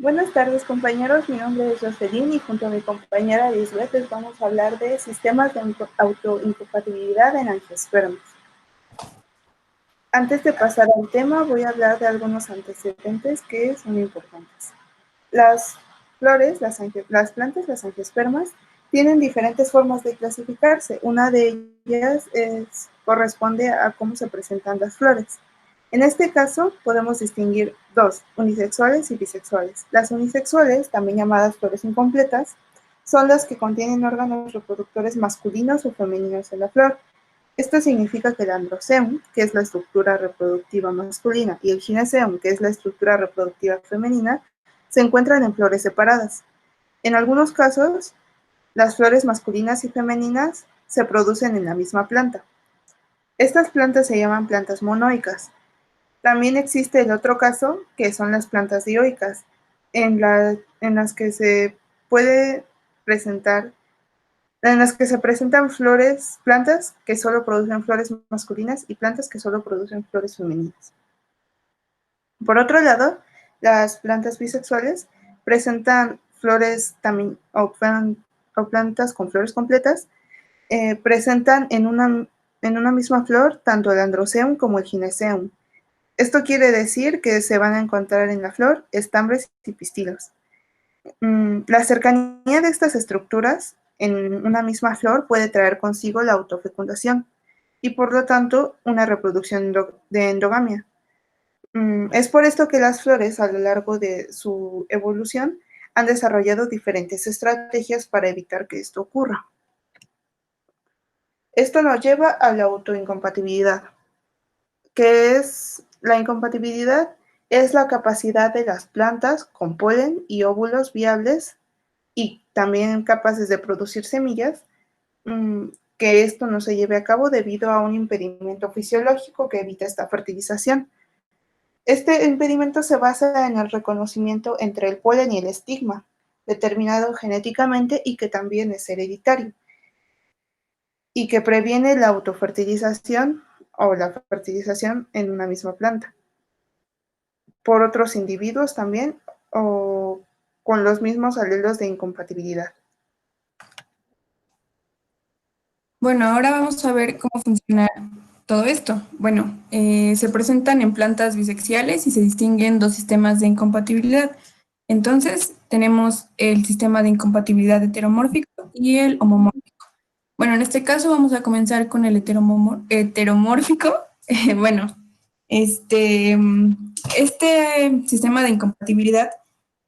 Buenas tardes, compañeros. Mi nombre es Jocelyn y junto a mi compañera Lisbeth les vamos a hablar de sistemas de autoincompatibilidad en angiospermas. Antes de pasar al tema, voy a hablar de algunos antecedentes que son importantes. Las flores, las plantas, las angiospermas, tienen diferentes formas de clasificarse. Una de ellas corresponde a cómo se presentan las flores. En este caso, podemos distinguir dos, unisexuales y bisexuales. Las unisexuales, también llamadas flores incompletas, son las que contienen órganos reproductores masculinos o femeninos en la flor. Esto significa que el androceum, que es la estructura reproductiva masculina, y el gineceum, que es la estructura reproductiva femenina, se encuentran en flores separadas. En algunos casos, las flores masculinas y femeninas se producen en la misma planta. Estas plantas se llaman plantas monoicas. También existe el otro caso, que son las plantas dioicas, en las que se presentan plantas que solo producen flores masculinas y plantas que solo producen flores femeninas. Por otro lado, las plantas bisexuales presentan flores también, o plantas con flores completas, presentan en una misma flor tanto el androceum como el gineceum. Esto quiere decir que se van a encontrar en la flor estambres y pistilos. La cercanía de estas estructuras en una misma flor puede traer consigo la autofecundación y por lo tanto una reproducción de endogamia. Es por esto que las flores a lo largo de su evolución han desarrollado diferentes estrategias para evitar que esto ocurra. Esto nos lleva a la autoincompatibilidad, que es la incompatibilidad es la capacidad de las plantas con polen y óvulos viables y también capaces de producir semillas, que esto no se lleve a cabo debido a un impedimento fisiológico que evita esta fertilización. Este impedimento se basa en el reconocimiento entre el polen y el estigma, determinado genéticamente y que también es hereditario, y que previene la autofertilización o la fertilización en una misma planta por otros individuos también o con los mismos alelos de incompatibilidad. Bueno, ahora vamos a ver cómo funciona todo esto. Bueno, se presentan en plantas bisexuales y se distinguen dos sistemas de incompatibilidad. Entonces, tenemos el sistema de incompatibilidad heteromórfico y el homomórfico. Bueno, en este caso vamos a comenzar con el heteromórfico. Bueno, este sistema de incompatibilidad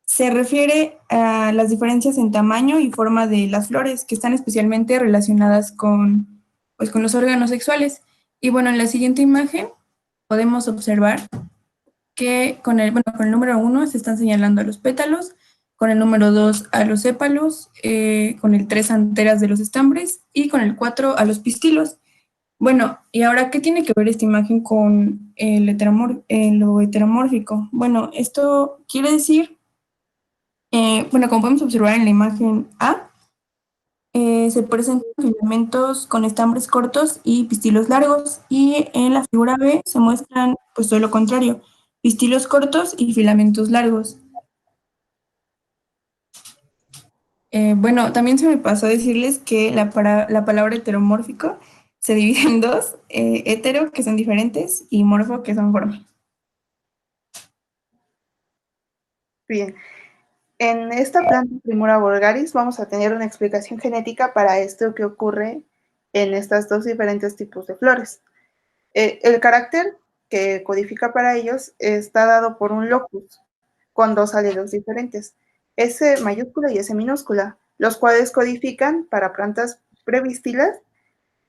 se refiere a las diferencias en tamaño y forma de las flores, que están especialmente relacionadas con los órganos sexuales. Y bueno, en la siguiente imagen podemos observar que con el número 1 se están señalando a los pétalos, con el número 2 a los sépalos, con el 3 anteras de los estambres y con el 4 a los pistilos. Bueno, y ahora, ¿qué tiene que ver esta imagen con lo heteromórfico? Bueno, esto quiere decir como podemos observar en la imagen A, se presentan filamentos con estambres cortos y pistilos largos, y en la figura B se muestran pues todo lo contrario, pistilos cortos y filamentos largos. También se me pasó a decirles que la palabra heteromórfico se divide en dos, hetero, que son diferentes, y morfo, que son forma. Bien, en esta planta Primula vulgaris vamos a tener una explicación genética para esto que ocurre en estos dos diferentes tipos de flores. El carácter que codifica para ellos está dado por un locus con dos alelos diferentes, S mayúscula y S minúscula, los cuales codifican para plantas prevístilas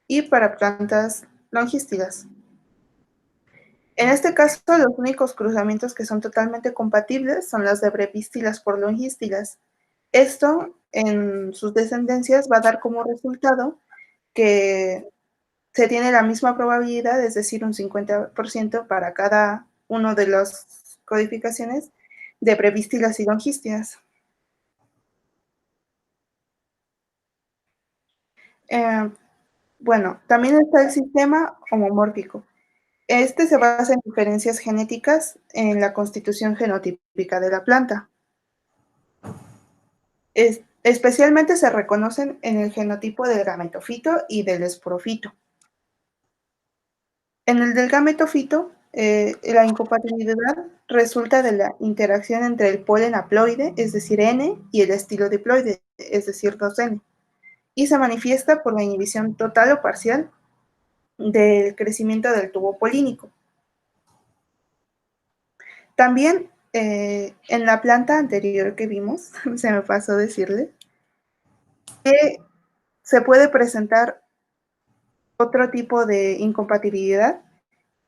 y para plantas longistilas. En este caso, los únicos cruzamientos que son totalmente compatibles son las de brevístilas por longistilas. Esto, en sus descendencias, va a dar como resultado que se tiene la misma probabilidad, es decir, un 50% para cada uno de las codificaciones de brevístilas y longistilas. También está el sistema homomórfico. Se basa en diferencias genéticas en la constitución genotípica de la planta. Especialmente se reconocen en el genotipo del gametofito y del esporofito. En el del gametofito, la incompatibilidad resulta de la interacción entre el polen haploide, es decir, N, y el estilo diploide, es decir, 2N, y se manifiesta por la inhibición total o parcial del crecimiento del tubo polínico. También en la planta anterior que vimos, se me pasó decirle, que se puede presentar otro tipo de incompatibilidad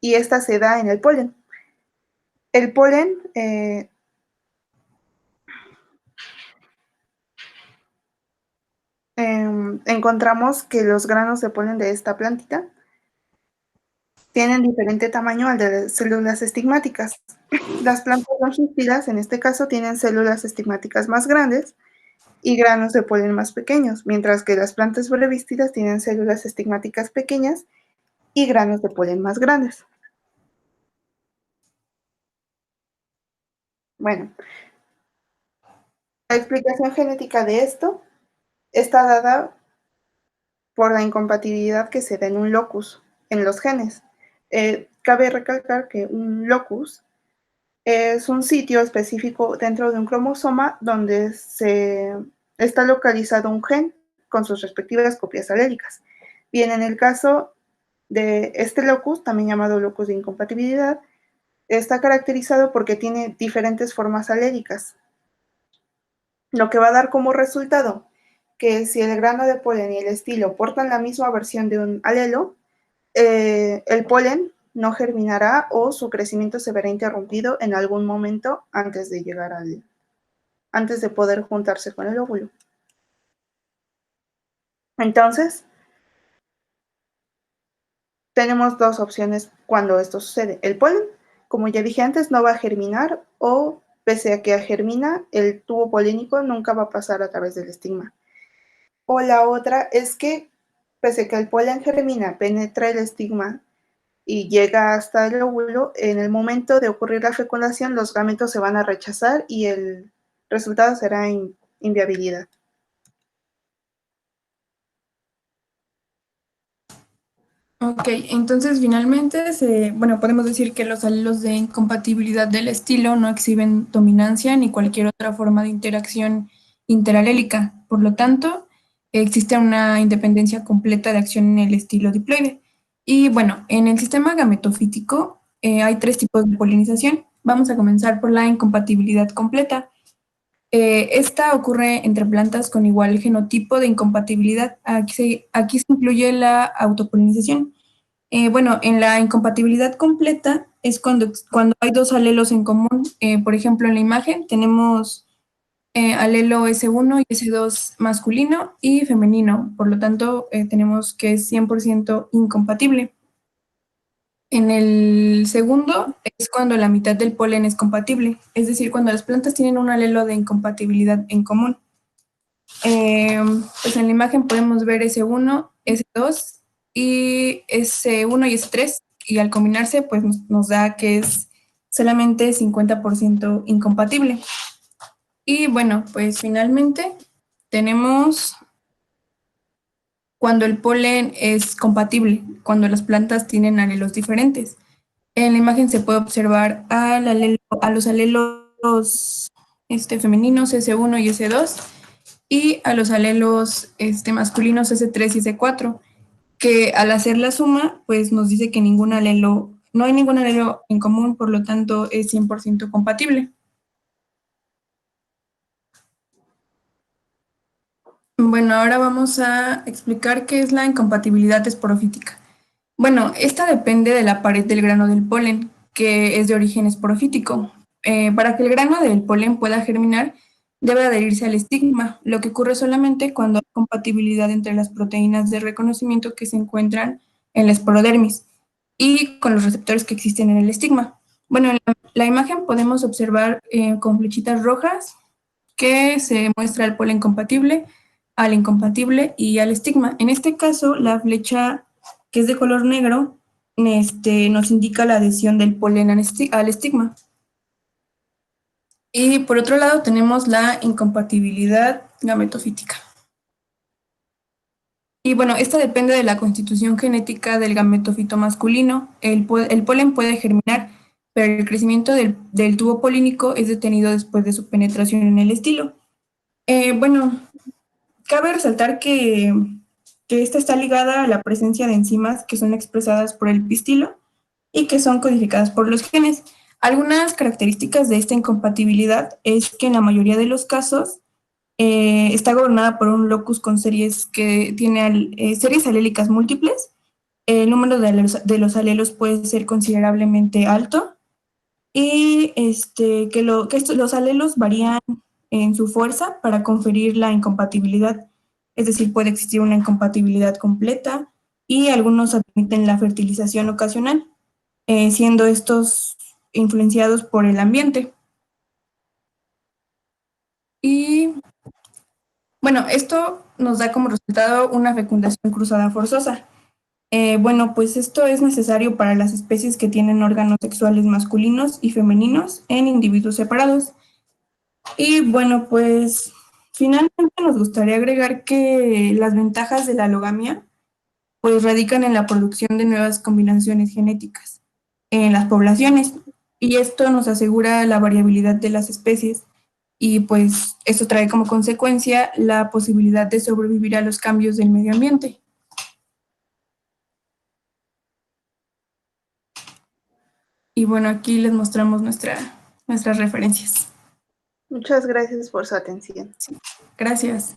y esta se da en el polen. El polen encontramos que los granos de polen de esta plantita tienen diferente tamaño al de las células estigmáticas. Las plantas longístidas, en este caso, tienen células estigmáticas más grandes y granos de polen más pequeños, mientras que las plantas brevístidas tienen células estigmáticas pequeñas y granos de polen más grandes. Bueno, la explicación genética de esto está dada por la incompatibilidad que se da en un locus, en los genes. Cabe recalcar que un locus es un sitio específico dentro de un cromosoma donde está localizado un gen con sus respectivas copias alélicas. Bien, en el caso de este locus, también llamado locus de incompatibilidad, está caracterizado porque tiene diferentes formas alélicas, lo que va a dar como resultado que si el grano de polen y el estilo portan la misma versión de un alelo, el polen no germinará o su crecimiento se verá interrumpido en algún momento antes de poder juntarse con el óvulo. Entonces, tenemos dos opciones cuando esto sucede. El polen, como ya dije antes, no va a germinar o pese a que germina, el tubo polénico nunca va a pasar a través del estigma. O la otra es que, pese a que el polen germina, penetra el estigma y llega hasta el óvulo, en el momento de ocurrir la fecundación, los gametos se van a rechazar y el resultado será inviabilidad. Ok, entonces finalmente podemos decir que los alelos de incompatibilidad del estilo no exhiben dominancia ni cualquier otra forma de interacción interalélica. Por lo tanto, existe una independencia completa de acción en el estilo diploide. Y bueno, en el sistema gametofítico hay tres tipos de polinización. Vamos a comenzar por la incompatibilidad completa. Esta ocurre entre plantas con igual genotipo de incompatibilidad. Aquí se incluye la autopolinización. En la incompatibilidad completa es cuando hay dos alelos en común. Por ejemplo, en la imagen tenemos alelo S1 y S2 masculino y femenino. Por lo tanto, tenemos que es 100% incompatible. En el segundo es cuando la mitad del polen es compatible, es decir, cuando las plantas tienen un alelo de incompatibilidad en común. Pues en la imagen podemos ver S1, S2 y S1 y S3, y al combinarse pues nos da que es solamente 50% incompatible. Y bueno, pues finalmente tenemos cuando el polen es compatible, cuando las plantas tienen alelos diferentes. En la imagen se puede observar a los alelos femeninos S1 y S2 y a los alelos masculinos S3 y S4, que al hacer la suma, pues nos dice que no hay ningún alelo en común, por lo tanto es 100% compatible. Bueno, ahora vamos a explicar qué es la incompatibilidad esporofítica. Bueno, esta depende de la pared del grano del polen, que es de origen esporofítico. Para que el grano del polen pueda germinar, debe adherirse al estigma, lo que ocurre solamente cuando hay compatibilidad entre las proteínas de reconocimiento que se encuentran en la esporodermis y con los receptores que existen en el estigma. Bueno, en la imagen podemos observar con flechitas rojas que se muestra el polen compatible, al incompatible y al estigma. En este caso, la flecha que es de color negro nos indica la adhesión del polen al estigma. Y por otro lado tenemos la incompatibilidad gametofítica. Y bueno, esta depende de la constitución genética del gametofito masculino. El polen puede germinar, pero el crecimiento del tubo polínico es detenido después de su penetración en el estilo. Bueno, cabe resaltar que esta está ligada a la presencia de enzimas que son expresadas por el pistilo y que son codificadas por los genes. Algunas características de esta incompatibilidad es que en la mayoría de los casos está gobernada por un locus con series que tiene series alélicas múltiples. El número de los alelos puede ser considerablemente alto y los alelos varían en su fuerza para conferir la incompatibilidad. Es decir, puede existir una incompatibilidad completa y algunos admiten la fertilización ocasional, siendo estos influenciados por el ambiente. Y bueno, esto nos da como resultado una fecundación cruzada forzosa. Bueno, pues esto es necesario para las especies que tienen órganos sexuales masculinos y femeninos en individuos separados. Y bueno, pues finalmente nos gustaría agregar que las ventajas de la alogamia pues radican en la producción de nuevas combinaciones genéticas en las poblaciones y esto nos asegura la variabilidad de las especies y pues esto trae como consecuencia la posibilidad de sobrevivir a los cambios del medio ambiente. Y bueno, aquí les mostramos nuestras referencias. Muchas gracias por su atención. Sí, gracias.